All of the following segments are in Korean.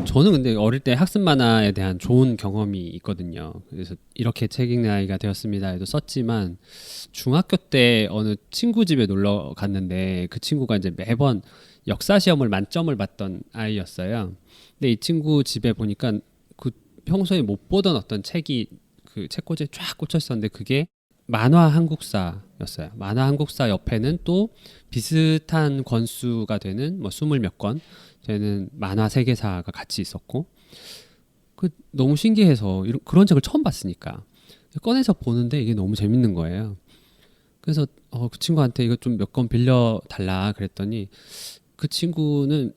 저는 근데 어릴 때 학습 만화에 대한 좋은 경험이 있거든요. 그래서 이렇게 책 읽는 아이가 되었습니다에도 썼지만 중학교 때 어느 친구 집에 놀러 갔는데 그 친구가 이제 매번 역사 시험을 만점을 받던 아이였어요. 근데 이 친구 집에 보니까 그 평소에 못 보던 어떤 책이 그 책꽂이에 쫙 꽂혀 있었는데 그게 만화 한국사였어요. 만화 한국사 옆에는 또 비슷한 권수가 되는 뭐 20몇 권 되는 만화 세계사가 같이 있었고 그 너무 신기해서 그런 책을 처음 봤으니까 꺼내서 보는데 이게 너무 재밌는 거예요. 그래서 그 친구한테 이거 좀 몇 권 빌려 달라 그랬더니 그 친구는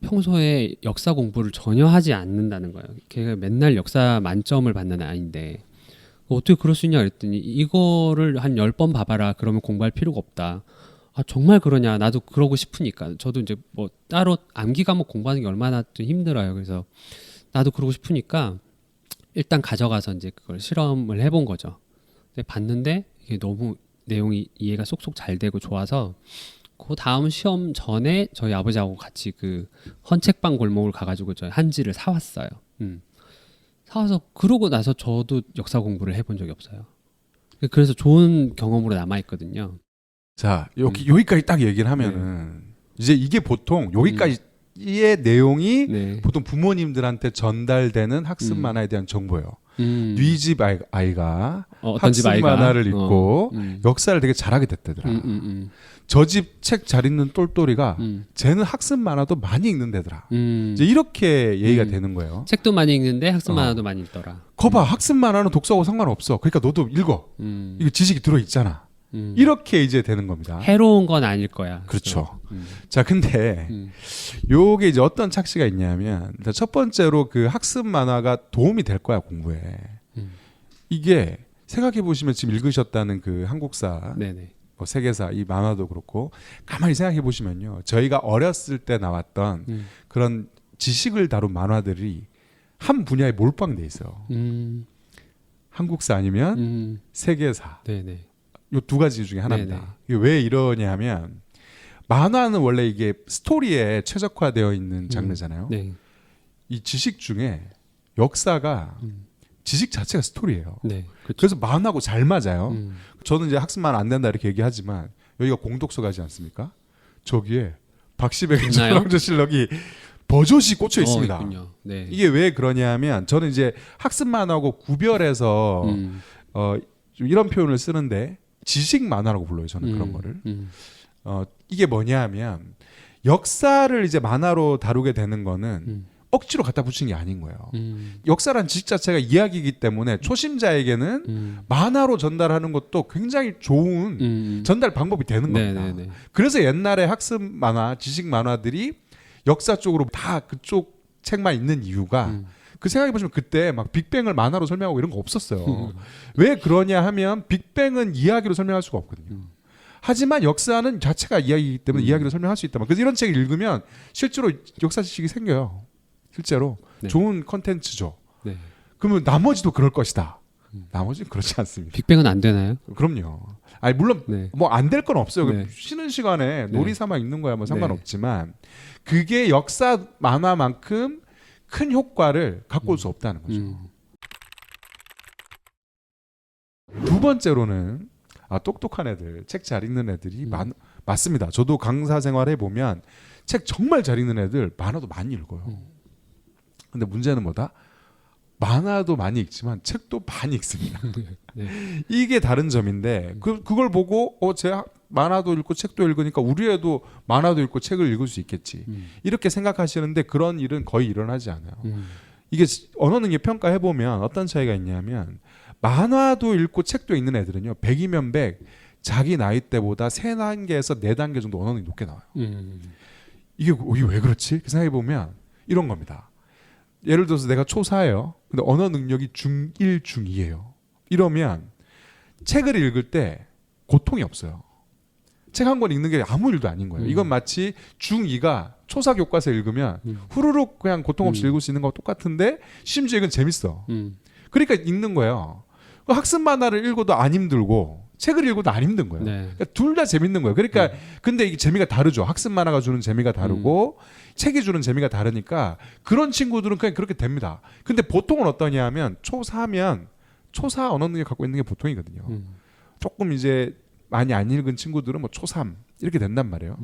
평소에 역사 공부를 전혀 하지 않는다는 거예요. 걔가 맨날 역사 만점을 받는 아이인데 어떻게 그럴 수 있냐 그랬더니 이거를 한 10번 봐봐라. 그러면 공부할 필요가 없다. 아 정말 그러냐. 나도 그러고 싶으니까. 저도 이제 뭐 따로 암기 과목 공부하는 게 얼마나 좀 힘들어요. 그래서 나도 그러고 싶으니까 일단 가져가서 이제 그걸 실험을 해본 거죠. 근데 봤는데 이게 너무 내용이 이해가 쏙쏙 잘 되고 좋아서 그 다음 시험 전에 저희 아버지하고 같이 그 헌책방 골목을 가가지고 저희 한지를 사왔어요. 사와서 그러고 나서 저도 역사 공부를 해본 적이 없어요. 그래서 좋은 경험으로 남아 있거든요. 자 여기까지 딱 얘기를 하면은 이제 이게 보통 여기까지의 내용이 네. 보통 부모님들한테 전달되는 학습 만화에 대한 정보예요. 네 집 아이가 어떤 집 학습 아이가 만화를 읽고 역사를 되게 잘하게 됐다더라. 저 집 책 잘 읽는 똘똘이가 쟤는 학습 만화도 많이 읽는다더라. 이제 이렇게 얘기가 되는 거예요. 책도 많이 읽는데 학습 만화도 많이 읽더라. 거봐 학습 만화는 독서하고 상관없어. 그러니까 너도 읽어. 이거 지식이 들어있잖아. 이렇게 이제 되는 겁니다. 해로운 건 아닐 거야. 그렇죠. 자, 근데 요게 이제 어떤 착시가 있냐면 첫 번째로 그 학습 만화가 도움이 될 거야 공부에. 이게 생각해 보시면 지금 읽으셨다는 그 한국사, 네네. 뭐 세계사 이 만화도 그렇고 가만히 생각해 보시면요, 저희가 어렸을 때 나왔던 그런 지식을 다룬 만화들이 한 분야에 몰빵돼 있어요. 한국사 아니면 세계사. 네네. 요 두 가지 중에 하나입니다. 네네. 이게 왜 이러냐면 만화는 원래 이게 스토리에 최적화되어 있는 장르잖아요. 네. 이 지식 중에 역사가 지식 자체가 스토리예요. 네. 그렇죠. 그래서 만화하고 잘 맞아요. 저는 이제 학습만 안 된다 이렇게 얘기하지만 여기가 공독서가지 않습니까? 저기에 박시백의 천왕조실록이 버젓이 꽂혀 있습니다. 네. 이게 왜 그러냐면 저는 이제 학습 만화하고 구별해서 좀 이런 표현을 쓰는데 지식 만화라고 불러요. 저는 그런 거를. 이게 뭐냐면 역사를 이제 만화로 다루게 되는 거는 억지로 갖다 붙인 게 아닌 거예요. 역사란 지식 자체가 이야기이기 때문에 초심자에게는 만화로 전달하는 것도 굉장히 좋은 전달 방법이 되는 겁니다. 네네네. 그래서 옛날에 학습 만화, 지식 만화들이 역사 쪽으로 다 그쪽 책만 있는 이유가 그 생각해보시면 그때 막 빅뱅을 만화로 설명하고 이런 거 없었어요. 왜 그러냐 하면 빅뱅은 이야기로 설명할 수가 없거든요. 하지만 역사는 자체가 이야기이기 때문에 이야기로 설명할 수 있다. 그래서 이런 책을 읽으면 실제로 역사 지식이 생겨요. 실제로 네. 좋은 컨텐츠죠. 네. 그러면 나머지도 그럴 것이다. 나머지는 그렇지 않습니다. 빅뱅은 안 되나요? 그럼요. 아니 물론 네. 뭐 안 될 건 없어요. 네. 쉬는 시간에 놀이 삼아 읽는 거야 뭐 상관없지만 네. 그게 역사 만화만큼 큰 효과를 갖고 올 수 없다는 거죠. 두 번째로는 똑똑한 애들, 책 잘 읽는 애들이 맞습니다. 저도 강사 생활 해보면 책 정말 잘 읽는 애들 만화도 많이 읽어요. 근데 문제는 뭐다? 만화도 많이 읽지만 책도 많이 읽습니다. 네. 이게 다른 점인데 그걸 보고 제 만화도 읽고 책도 읽으니까 우리 애도 만화도 읽고 책을 읽을 수 있겠지. 이렇게 생각하시는데 그런 일은 거의 일어나지 않아요. 이게 언어 능력 평가해보면 어떤 차이가 있냐면 만화도 읽고 책도 읽는 애들은요 100이면 100 자기 나이 때보다 3단계에서 4단계 정도 언어 능력이 높게 나와요. 이게 왜 그렇지? 생각해보면 이런 겁니다. 예를 들어서 내가 초4예요. 근데 언어 능력이 중1, 중2예요. 이러면 책을 읽을 때 고통이 없어요. 책 한 권 읽는 게 아무 일도 아닌 거예요. 이건 마치 중2가 초4 교과서 읽으면 후루룩 그냥 고통 없이 읽을 수 있는 거와 똑같은데 심지어 이건 재밌어. 그러니까 읽는 거예요. 학습 만화를 읽어도 안 힘들고 책을 읽어도 안 힘든 거예요. 네. 그러니까 둘 다 재밌는 거예요. 그러니까 근데 이게 재미가 다르죠. 학습 만화가 주는 재미가 다르고 책이 주는 재미가 다르니까 그런 친구들은 그냥 그렇게 됩니다. 근데 보통은 어떠냐 하면 초4면 초4 언어 능력 갖고 있는 게 보통이거든요. 조금 이제 많이 안 읽은 친구들은 뭐 초3 이렇게 된단 말이에요.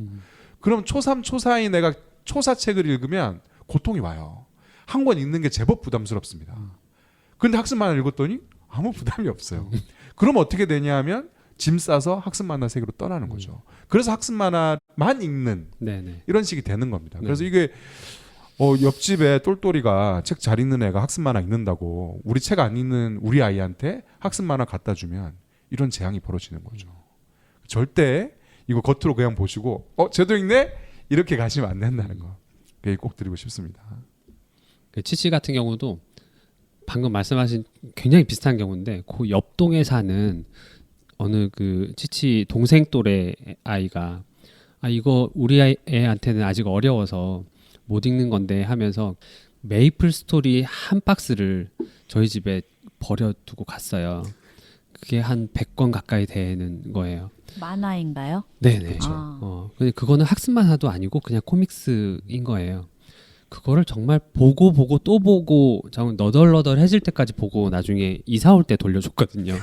그럼 초3, 초4인 내가 초4 책을 읽으면 고통이 와요. 한 권 읽는 게 제법 부담스럽습니다. 근데 학습 만화 읽었더니 아무 부담이 없어요. 그럼 어떻게 되냐 하면 짐 싸서 학습 만화 세계로 떠나는 거죠. 그래서 학습 만화만 읽는 네네. 이런 식이 되는 겁니다. 네. 그래서 이게 옆집에 똘똘이가 책 잘 읽는 애가 학습 만화 읽는다고 우리 책 안 읽는 우리 아이한테 학습 만화 갖다 주면 이런 재앙이 벌어지는 거죠. 절대 이거 겉으로 그냥 보시고 쟤도 읽네? 이렇게 가시면 안 된다는 거. 그게 꼭 드리고 싶습니다. 그 치치 같은 경우도 방금 말씀하신 굉장히 비슷한 경우인데 그 옆동에 사는 어느 그 치치 동생 또래 아이가 이거 우리 애한테는 아직 어려워서 못 읽는 건데 하면서 메이플 스토리 한 박스를 저희 집에 버려두고 갔어요. 그게 한 100권 가까이 되는 거예요. 만화인가요? 네네. 아. 근데 그거는 학습 만화도 아니고 그냥 코믹스인 거예요. 그거를 정말 보고 또 보고 정말 너덜너덜해질 때까지 보고 나중에 이사 올 때 돌려줬거든요.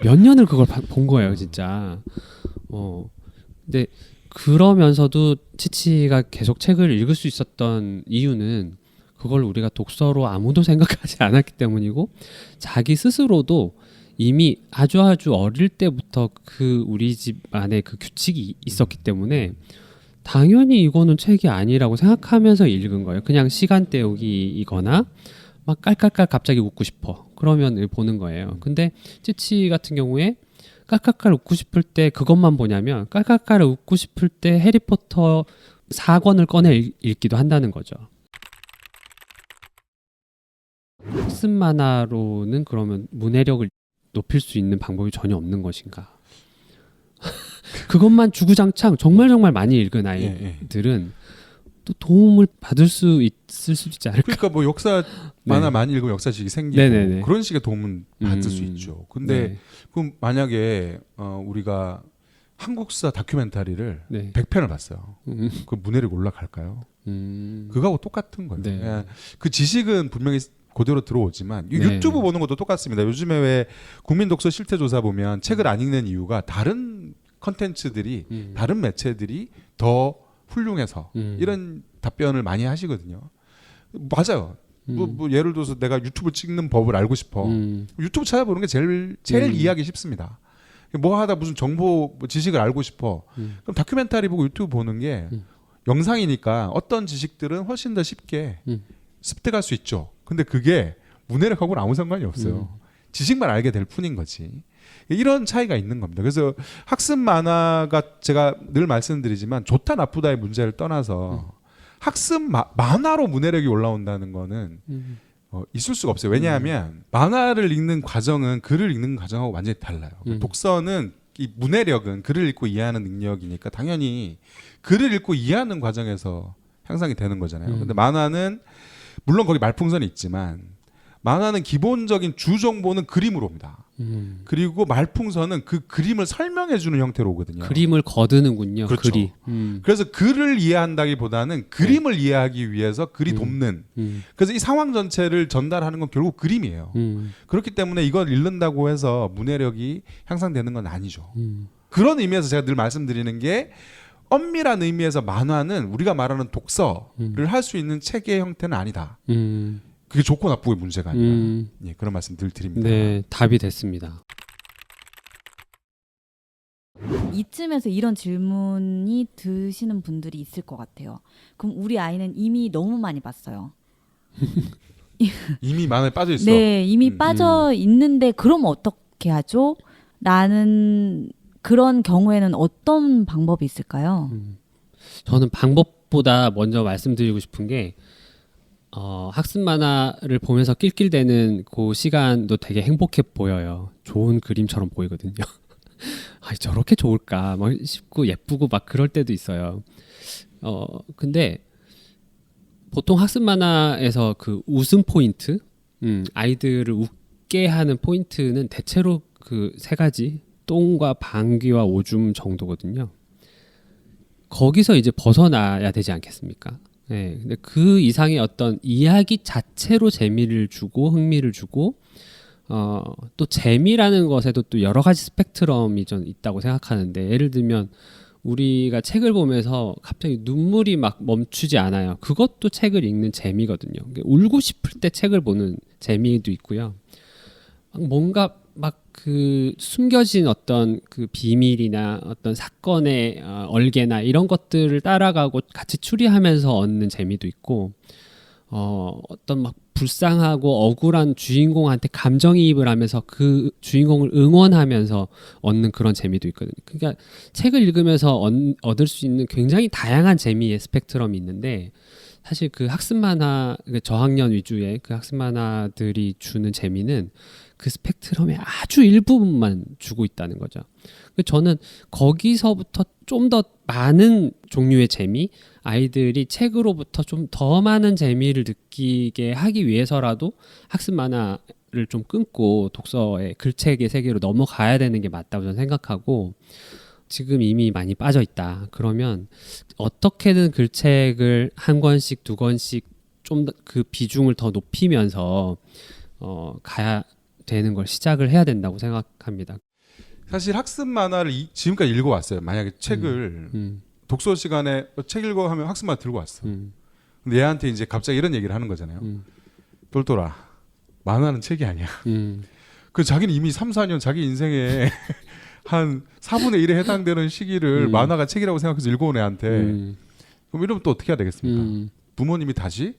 몇 년을 그걸 본 거예요, 진짜. 근데 그러면서도 치치가 계속 책을 읽을 수 있었던 이유는 그걸 우리가 독서로 아무도 생각하지 않았기 때문이고 자기 스스로도 이미 아주 어릴 때부터 그 우리 집 안에 그 규칙이 있었기 때문에 당연히 이거는 책이 아니라고 생각하면서 읽은 거예요. 그냥 시간 때우기이거나 막 깔깔깔 갑자기 웃고 싶어. 그러면 보는 거예요. 근데 찌치 같은 경우에 깔깔깔 웃고 싶을 때 그것만 보냐면 깔깔깔 웃고 싶을 때 해리포터 4권을 꺼내 읽기도 한다는 거죠. 학습 만화로는 그러면 문해력을 높일 수 있는 방법이 전혀 없는 것인가? 그것만 주구장창 정말 많이 읽은 아이들은 또 도움을 받을 수 있을 수도 있지 않을까? 그러니까 뭐 역사 만화 많이 읽으면 역사식이 생기고 네네네. 그런 식의 도움은 받을 수 있죠. 근데 네. 그럼 만약에 우리가 한국사 다큐멘터리를 네. 100편을 봤어요. 그 문해력 올라갈까요? 그거하고 똑같은 거예요. 네. 예. 그 지식은 분명히 그대로 들어오지만 네. 유튜브 보는 것도 똑같습니다. 요즘에 왜 국민 독서 실태 조사 보면 책을 안 읽는 이유가 다른 컨텐츠들이 다른 매체들이 더 훌륭해서 이런 답변을 많이 하시거든요. 맞아요. 뭐 예를 들어서 내가 유튜브 찍는 법을 알고 싶어. 유튜브 찾아보는 게 제일 이해하기 쉽습니다. 뭐 하다 무슨 정보 뭐 지식을 알고 싶어. 그럼 다큐멘터리 보고 유튜브 보는 게 영상이니까 어떤 지식들은 훨씬 더 쉽게 습득할 수 있죠. 근데 그게 문해력하고는 아무 상관이 없어요. 지식만 알게 될 뿐인 거지. 이런 차이가 있는 겁니다. 그래서 학습 만화가 제가 늘 말씀드리지만 좋다 나쁘다의 문제를 떠나서 학습 만화로 문해력이 올라온다는 거는 있을 수가 없어요. 왜냐하면 만화를 읽는 과정은 글을 읽는 과정하고 완전히 달라요. 독서는 이 문해력은 글을 읽고 이해하는 능력이니까 당연히 글을 읽고 이해하는 과정에서 향상이 되는 거잖아요. 근데 만화는 물론 거기 말풍선이 있지만 만화는 기본적인 주 정보는 그림으로 옵니다. 그리고 말풍선은 그 그림을 설명해 주는 형태로 오거든요. 그림을 거드는군요. 그렇죠. 글이. 그래서 글을 이해한다기보다는 그림을 이해하기 위해서 글이 돕는. 그래서 이 상황 전체를 전달하는 건 결국 그림이에요. 그렇기 때문에 이걸 읽는다고 해서 문해력이 향상되는 건 아니죠. 그런 의미에서 제가 늘 말씀드리는 게 엄밀한 의미에서 만화는 우리가 말하는 독서를 할 수 있는 책의 형태는 아니다. 그게 좋고 나쁘고의 문제가 아니라 예, 그런 말씀 늘 드립니다. 네, 답이 됐습니다. 이쯤에서 이런 질문이 드시는 분들이 있을 것 같아요. 그럼 우리 아이는 이미 너무 많이 봤어요. 이미 만화에 빠져 있어. 네, 이미 빠져 있는데 그럼 어떻게 하죠? 라는 그런 경우에는 어떤 방법이 있을까요? 저는 방법보다 먼저 말씀드리고 싶은 게 학습 만화를 보면서 낄낄대는 그 시간도 되게 행복해 보여요. 좋은 그림처럼 보이거든요. 저렇게 좋을까 막 싶고 예쁘고 막 그럴 때도 있어요. 근데 보통 학습 만화에서 그 웃음 포인트, 아이들을 웃게 하는 포인트는 대체로 그 세 가지 똥과 방귀와 오줌 정도거든요. 거기서 이제 벗어나야 되지 않겠습니까? 네, 근데 그 이상의 어떤 이야기 자체로 재미를 주고 흥미를 주고 또 재미라는 것에도 또 여러 가지 스펙트럼이 좀 있다고 생각하는데 예를 들면 우리가 책을 보면서 갑자기 눈물이 막 멈추지 않아요. 그것도 책을 읽는 재미거든요. 울고 싶을 때 책을 보는 재미도 있고요. 뭔가 막 그 숨겨진 어떤 그 비밀이나 어떤 사건의 얼개나 이런 것들을 따라가고 같이 추리하면서 얻는 재미도 있고 어떤 막 불쌍하고 억울한 주인공한테 감정이입을 하면서 그 주인공을 응원하면서 얻는 그런 재미도 있거든요. 그러니까 책을 읽으면서 얻을 수 있는 굉장히 다양한 재미의 스펙트럼이 있는데 사실 그 학습 만화 저학년 위주의 그 학습 만화들이 주는 재미는 그 스펙트럼의 아주 일부분만 주고 있다는 거죠. 저는 거기서부터 좀 더 많은 종류의 재미, 아이들이 책으로부터 좀 더 많은 재미를 느끼게 하기 위해서라도 학습 만화를 좀 끊고 독서의 글책의 세계로 넘어가야 되는 게 맞다고 저는 생각하고 지금 이미 많이 빠져 있다. 그러면 어떻게든 글책을 한 권씩 두 권씩 좀 그 비중을 더 높이면서 가야 되는 걸 시작을 해야 된다고 생각합니다. 사실 학습 만화를 지금까지 읽어왔어요. 만약에 책을 독서 시간에 책 읽어 하면 학습 만화 들고 왔어. 근데 얘한테 이제 갑자기 이런 얘기를 하는 거잖아요. 똘똘아, 만화는 책이 아니야. 그 자기는 이미 3, 4년 자기 인생에 한 4분의 1에 해당되는 시기를 만화가 책이라고 생각해서 읽어온 애한테 그럼 이러면 또 어떻게 해야 되겠습니까? 부모님이 다시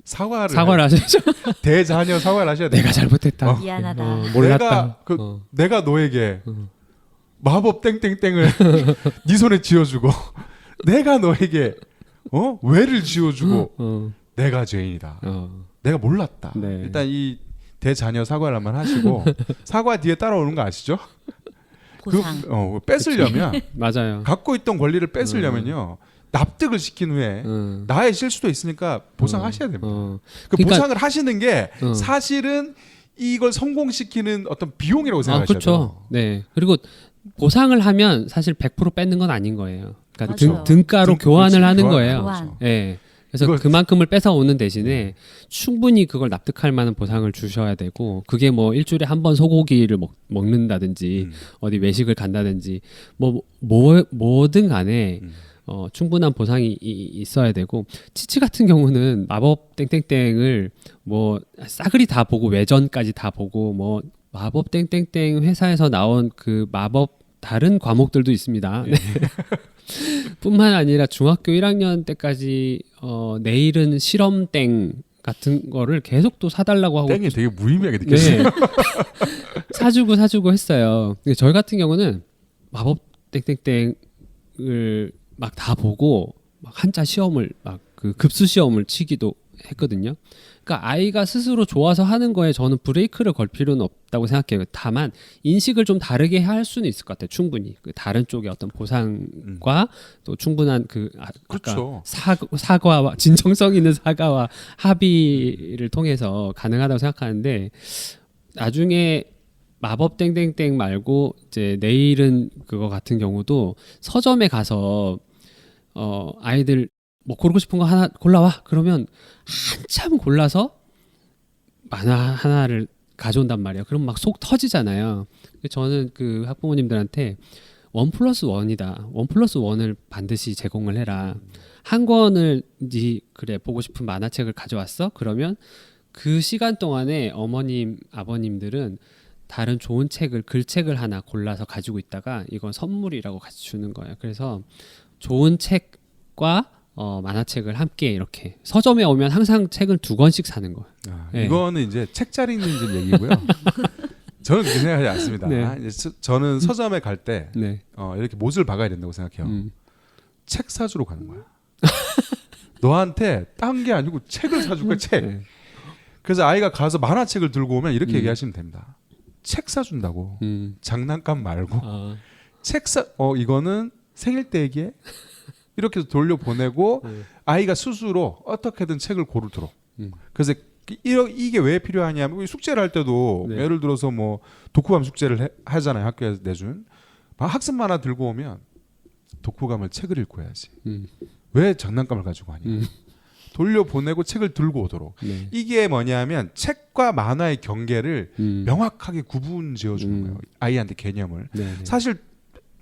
사과를 하셔야죠. 대자녀 사과를 하셔야 돼요. 내가 잘못했다. 미안하다. 몰랐다. 내가 너에게 마법 땡땡땡을 네 손에 쥐어주고 내가 너에게 왜를 쥐어주고 내가 죄인이다. 내가 몰랐다. 네. 일단 이 대자녀 사과를 한번 하시고 사과 뒤에 따라오는 거 아시죠? 보상. 뺏으려면 맞아요. 갖고 있던 권리를 뺏으려면요. 납득을 시킨 후에 나의 실수도 있으니까 보상하셔야 됩니다. 그 그러니까, 보상을 하시는 게 사실은 이걸 성공시키는 어떤 비용이라고 생각하셔야 그렇죠. 돼요. 네. 그리고 보상을 하면 사실 100% 뺏는 건 아닌 거예요. 그러니까 맞아요. 등가로 교환을 하는 거예요. 교환. 네. 그래서 그만큼을 뺏어 오는 대신에 충분히 그걸 납득할 만한 보상을 주셔야 되고 그게 뭐 일주일에 한 번 소고기를 먹는다든지 어디 외식을 간다든지 뭐든 간에 충분한 보상이 있어야 되고 치치 같은 경우는 마법 땡땡땡을 뭐 싸그리 다 보고 외전까지 다 보고 뭐 마법 땡땡땡 회사에서 나온 그 마법 다른 과목들도 있습니다. 네. 뿐만 아니라 중학교 1학년 때까지 내일은 실험 땡 같은 거를 계속 또 사달라고 하고 땡이 되게 무의미하게 느껴져요. 네. 사주고 했어요. 근데 저희 같은 경우는 마법 땡땡땡을 막 다 보고 막 한자 시험을 막 그 급수 시험을 치기도 했거든요. 그러니까 아이가 스스로 좋아서 하는 거에 저는 브레이크를 걸 필요는 없다고 생각해요. 다만 인식을 좀 다르게 할 수는 있을 것 같아요. 충분히 그 다른 쪽의 어떤 보상과 또 충분한 그렇죠. 사과와 진정성 있는 사과와 합의를 통해서 가능하다고 생각하는데 나중에 마법 땡땡땡 말고 이제 내일은 그거 같은 경우도 서점에 가서 아이들 뭐 고르고 싶은 거 하나 골라와 그러면 한참 골라서 만화 하나를 가져온단 말이에요. 그럼 막 속 터지잖아요. 저는 그 학부모님들한테 1+1이다. 1+1을 반드시 제공을 해라. 한 권을 그래 보고 싶은 만화책을 가져왔어? 그러면 그 시간 동안에 어머님, 아버님들은 다른 좋은 책을 글책을 하나 골라서 가지고 있다가 이건 선물이라고 같이 주는 거예요. 그래서 좋은 책과 만화책을 함께 이렇게 서점에 오면 항상 책을 2권씩 사는 거예요. 네. 이거는 이제 책자리 있는 집 얘기고요. 저는 그렇게 생각하지 않습니다. 네. 이제 저는 서점에 갈 때 네. 이렇게 못을 박아야 된다고 생각해요. 책 사주러 가는 거야. 너한테 딴 게 아니고 책을 사줄 거야. 책. 네. 그래서 아이가 가서 만화책을 들고 오면 이렇게 얘기하시면 됩니다. 책 사준다고. 장난감 말고. 이거는 생일 때 얘기해. 이렇게 돌려보내고 아이가 스스로 어떻게든 책을 고르도록. 그래서 이게 왜 필요하냐면 우리 숙제를 할 때도 네. 예를 들어서 뭐 독후감 숙제를 하잖아요. 학교에서 내준 학습 만화 들고 오면 독후감을 책을 읽고 해야지. 왜 장난감을 가지고 하냐. 돌려보내고 책을 들고 오도록. 네. 이게 뭐냐면 책과 만화의 경계를 명확하게 구분 지어주는 거예요. 아이한테 개념을. 네, 네. 사실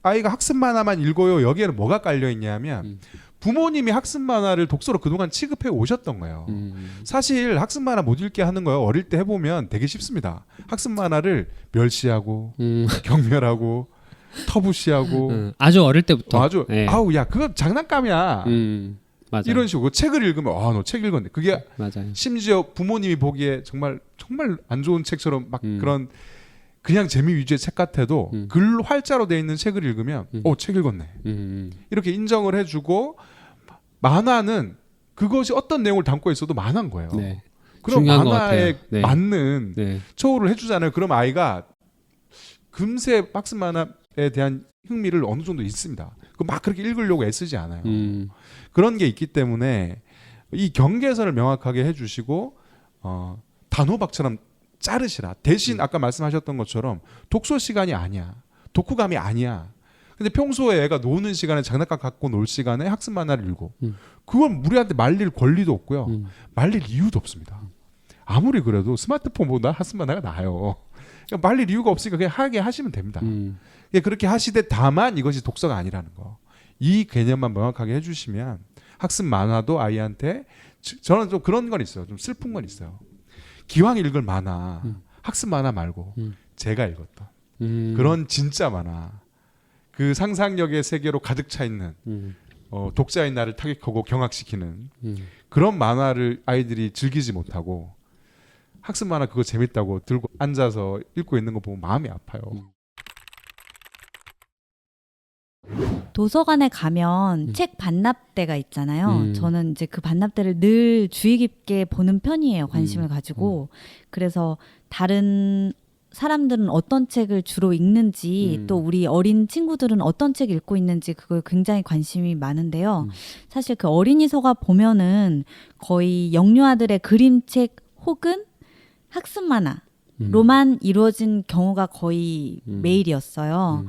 아이가 학습 만화만 읽어요. 여기에는 뭐가 깔려 있냐면 부모님이 학습 만화를 독서로 그동안 취급해 오셨던 거예요. 사실 학습 만화 못 읽게 하는 거요. 어릴 때 해보면 되게 쉽습니다. 학습 만화를 멸시하고 경멸하고 터부시하고 아주 어릴 때부터 아주 네. 아우 야 그건 장난감이야. 맞아요. 이런 식으로 책을 읽으면 아 너 책 읽었네. 그게 맞아요. 심지어 부모님이 보기에 정말 안 좋은 책처럼 막 그런 그냥 재미 위주의 책 같아도 글 활자로 돼 있는 책을 읽으면 책 읽었네. 이렇게 인정을 해주고 만화는 그것이 어떤 내용을 담고 있어도 만화인 거예요. 네. 그럼 중요한 것 만화에 같아요. 네. 맞는 네. 처우를 해주잖아요. 그럼 아이가 금세 박스 만화에 대한 흥미를 어느 정도 있습니다. 막 그렇게 읽으려고 애쓰지 않아요. 그런 게 있기 때문에 이 경계선을 명확하게 해주시고 단호박처럼 자르시라. 대신 아까 말씀하셨던 것처럼 독서 시간이 아니야. 독후감이 아니야. 근데 평소에 애가 노는 시간에 장난감 갖고 놀 시간에 학습 만화를 읽고 그건 우리한테 말릴 권리도 없고요. 말릴 이유도 없습니다. 아무리 그래도 스마트폰보다 학습 만화가 나아요. 그러니까 말릴 이유가 없으니까 그냥 하게 하시면 됩니다. 그렇게 하시되 다만 이것이 독서가 아니라는 거. 이 개념만 명확하게 해주시면 학습 만화도 아이한테 저는 좀 그런 건 있어요. 좀 슬픈 건 있어요. 기왕 읽을 만화 학습 만화 말고 제가 읽었던 그런 진짜 만화 그 상상력의 세계로 가득 차 있는 독자인 나를 타격하고 경악시키는 그런 만화를 아이들이 즐기지 못하고 학습 만화 그거 재밌다고 들고 앉아서 읽고 있는 거 보면 마음이 아파요. 도서관에 가면 책 반납대가 있잖아요. 저는 이제 그 반납대를 늘 주의 깊게 보는 편이에요. 관심을 가지고. 그래서 다른 사람들은 어떤 책을 주로 읽는지 또 우리 어린 친구들은 어떤 책 읽고 있는지 그걸 굉장히 관심이 많은데요. 사실 그 어린이서가 보면은 거의 영유아들의 그림책 혹은 학습 만화로만 이루어진 경우가 거의 매일이었어요.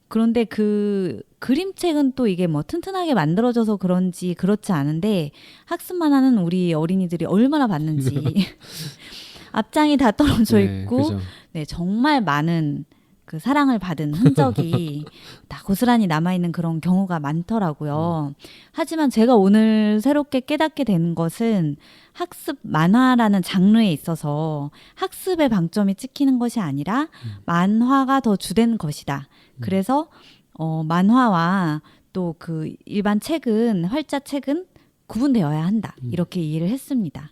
그런데 그 그림책은 또 이게 뭐 튼튼하게 만들어져서 그런지 그렇지 않은데 학습 만화는 우리 어린이들이 얼마나 봤는지 앞장이 다 떨어져 있고 그죠. 네, 정말 많은 그 사랑을 받은 흔적이 다 고스란히 남아있는 그런 경우가 많더라고요. 하지만 제가 오늘 새롭게 깨닫게 되는 것은 학습 만화라는 장르에 있어서 학습의 방점이 찍히는 것이 아니라 만화가 더 주된 것이다. 그래서 만화와 또 그 일반 책은 활자 책은 구분되어야 한다. 이렇게 이해를 했습니다.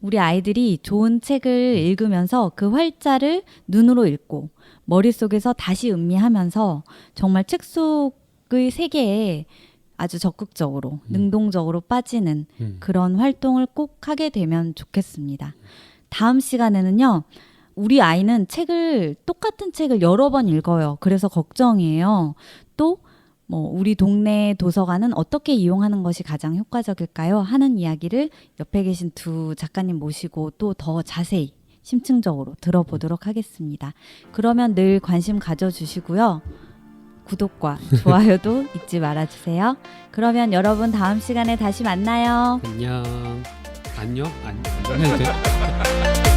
우리 아이들이 좋은 책을 읽으면서 그 활자를 눈으로 읽고 머릿속에서 다시 음미하면서 정말 책 속의 세계에 아주 적극적으로 능동적으로 빠지는 그런 활동을 꼭 하게 되면 좋겠습니다. 다음 시간에는요. 우리 아이는 똑같은 책을 여러 번 읽어요. 그래서 걱정이에요. 또 우리 동네 도서관은 어떻게 이용하는 것이 가장 효과적일까요? 하는 이야기를 옆에 계신 두 작가님 모시고 또 더 자세히 심층적으로 들어보도록 하겠습니다. 그러면 늘 관심 가져주시고요. 구독과 좋아요도 잊지 말아주세요. 그러면 여러분 다음 시간에 다시 만나요. 안녕. 안녕? 안녕 해도 돼?